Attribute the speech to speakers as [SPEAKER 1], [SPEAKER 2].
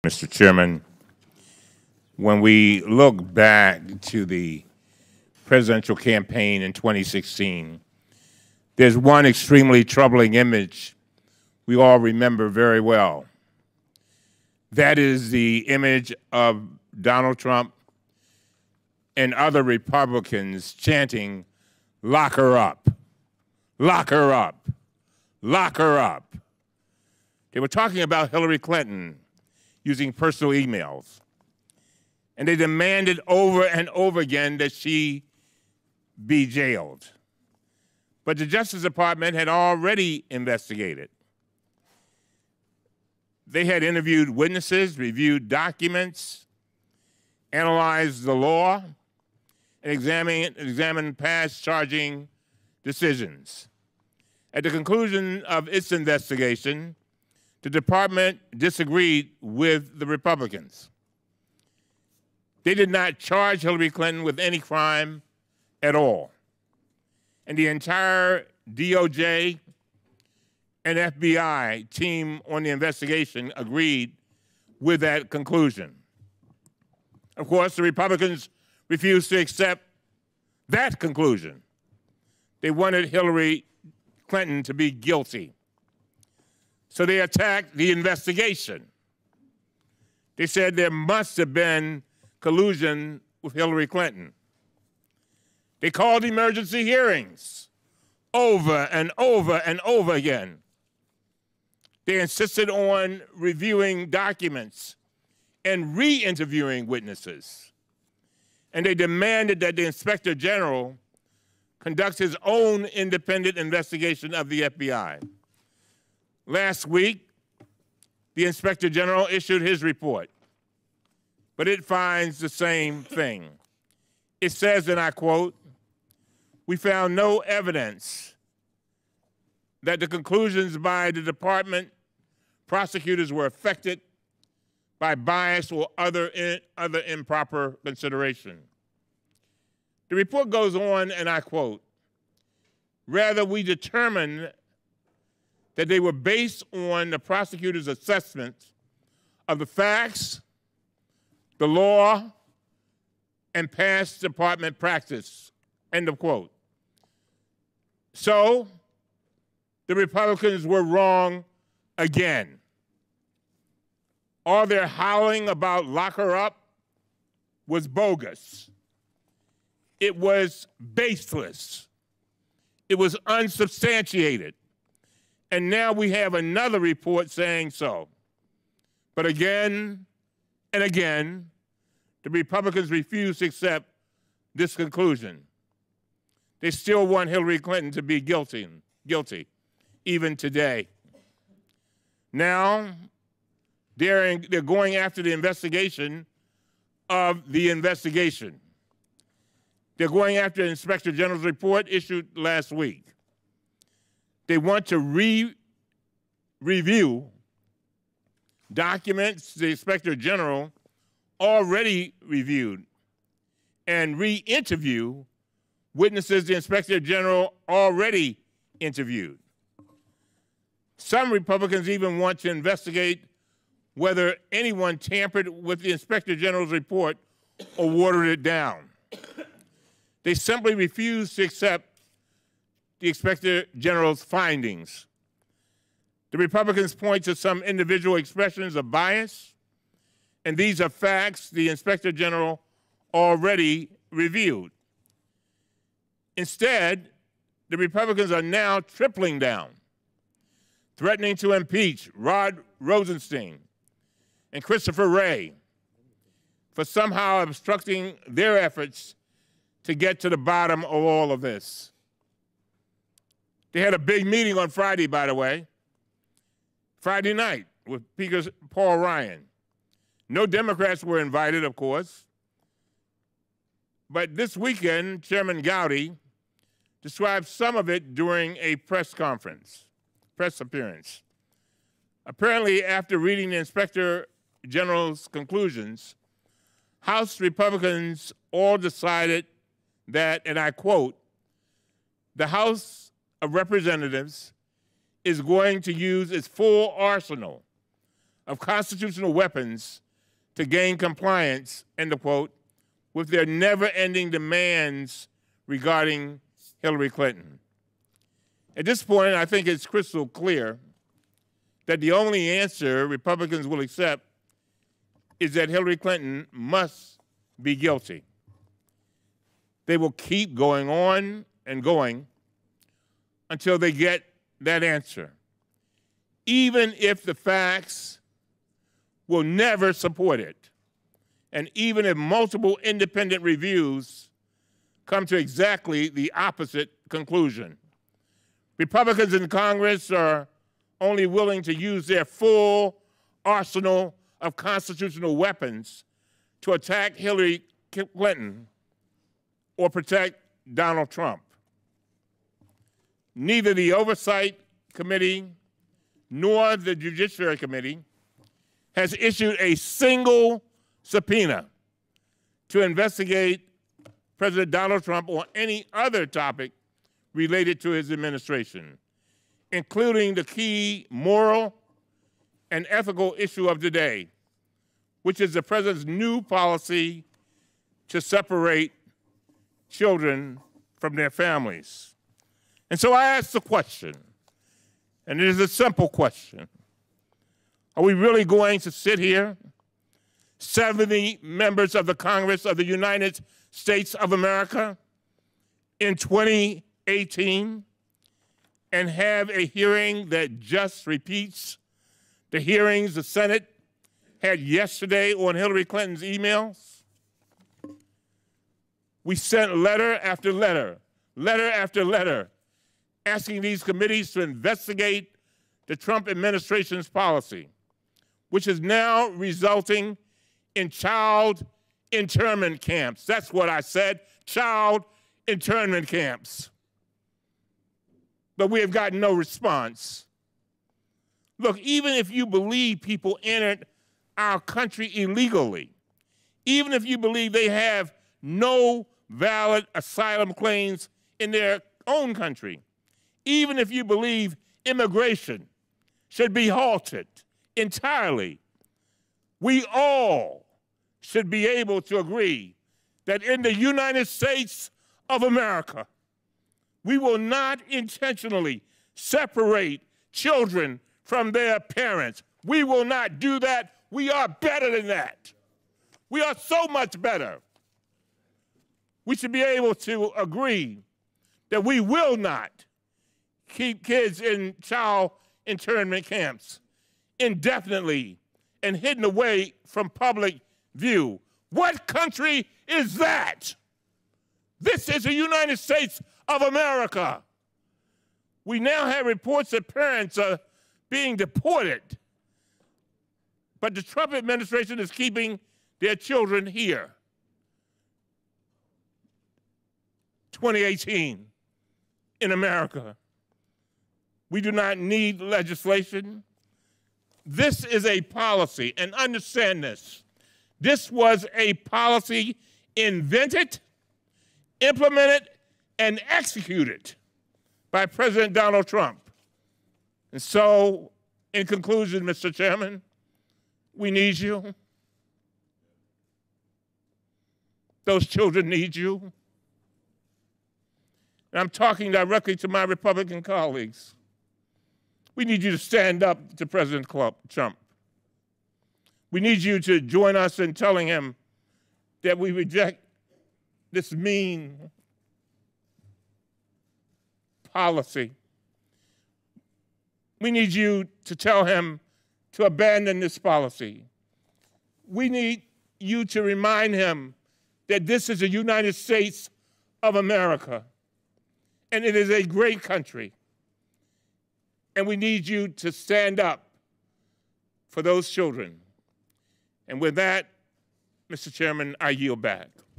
[SPEAKER 1] Mr. Chairman. When we look back to the presidential campaign in 2016, there's one extremely troubling image we all remember very well. That is the image of Donald Trump and other Republicans chanting, "Lock her up, lock her up, lock her up." They were talking about Hillary Clinton using personal emails. And they demanded over and over again that she be jailed. But the Justice Department had already investigated. They had interviewed witnesses, reviewed documents, analyzed the law, and examined past charging decisions. At the conclusion of its investigation, the department disagreed with the Republicans. They did not charge Hillary Clinton with any crime at all. And the entire DOJ and FBI team on the investigation agreed with that conclusion. Of course, the Republicans refused to accept that conclusion. They wanted Hillary Clinton to be guilty. So they attacked the investigation. They said there must have been collusion with Hillary Clinton. They called emergency hearings over and over and over again. They insisted on reviewing documents and re-interviewing witnesses. And they demanded that the Inspector General conduct his own independent investigation of the FBI. Last week, the Inspector General issued his report, but it finds the same thing. It says, and I quote, "We found no evidence that the conclusions by the department prosecutors were affected by bias or other improper consideration." The report goes on, and I quote, "Rather, we determined that they were based on the prosecutor's assessment of the facts, the law, and past department practice," end of quote. So, the Republicans were wrong again. All their howling about lock her up was bogus. It was baseless. It was unsubstantiated. And now we have another report saying so. But again and again, the Republicans refuse to accept this conclusion. They still want Hillary Clinton to be guilty, even today. Now, they're going after the investigation of the investigation. They're going after the Inspector General's report issued last week. They want to review documents the Inspector General already reviewed and re-interview witnesses the Inspector General already interviewed. Some Republicans even want to investigate whether anyone tampered with the Inspector General's report or watered it down. They simply refuse to accept the Inspector General's findings. The Republicans point to some individual expressions of bias, and these are facts the Inspector General already reviewed. Instead, the Republicans are now tripling down, threatening to impeach Rod Rosenstein and Christopher Wray for somehow obstructing their efforts to get to the bottom of all of this. They had a big meeting on Friday, by the way, Friday night with Speaker Paul Ryan. No Democrats were invited, of course. But this weekend, Chairman Gowdy described some of it during a press appearance. Apparently, after reading the Inspector General's conclusions, House Republicans all decided that, and I quote, "The House of Representatives is going to use its full arsenal of constitutional weapons to gain compliance, end of quote, with their never-ending demands regarding Hillary Clinton. At this point, I think it's crystal clear that the only answer Republicans will accept is that Hillary Clinton must be guilty. They will keep going on and going until they get that answer, even if the facts will never support it, and even if multiple independent reviews come to exactly the opposite conclusion. Republicans in Congress are only willing to use their full arsenal of constitutional weapons to attack Hillary Clinton or protect Donald Trump. Neither the Oversight Committee nor the Judiciary Committee has issued a single subpoena to investigate President Donald Trump or any other topic related to his administration, including the key moral and ethical issue of today, which is the president's new policy to separate children from their families. And so I ask the question, and it is a simple question: are we really going to sit here, 70 members of the Congress of the United States of America, in 2018, and have a hearing that just repeats the hearings the Senate had yesterday on Hillary Clinton's emails? We sent letter after letter, letter after letter, asking these committees to investigate the Trump administration's policy, which is now resulting in child internment camps. That's what I said, child internment camps. But we have gotten no response. Look, even if you believe people entered our country illegally, even if you believe they have no valid asylum claims in their own country, even if you believe immigration should be halted entirely, we all should be able to agree that in the United States of America, we will not intentionally separate children from their parents. We will not do that. We are better than that. We are so much better. We should be able to agree that we will not keep kids in child internment camps indefinitely and hidden away from public view. What country is that? This is the United States of America. We now have reports that parents are being deported, but the Trump administration is keeping their children here. 2018 in America. We do not need legislation. This is a policy, and understand this. This was a policy invented, implemented, and executed by President Donald Trump. And so, in conclusion, Mr. Chairman, we need you. Those children need you. And I'm talking directly to my Republican colleagues. We need you to stand up to President Trump. We need you to join us in telling him that we reject this mean policy. We need you to tell him to abandon this policy. We need you to remind him that this is the United States of America, and it is a great country. And we need you to stand up for those children. And with that, Mr. Chairman, I yield back.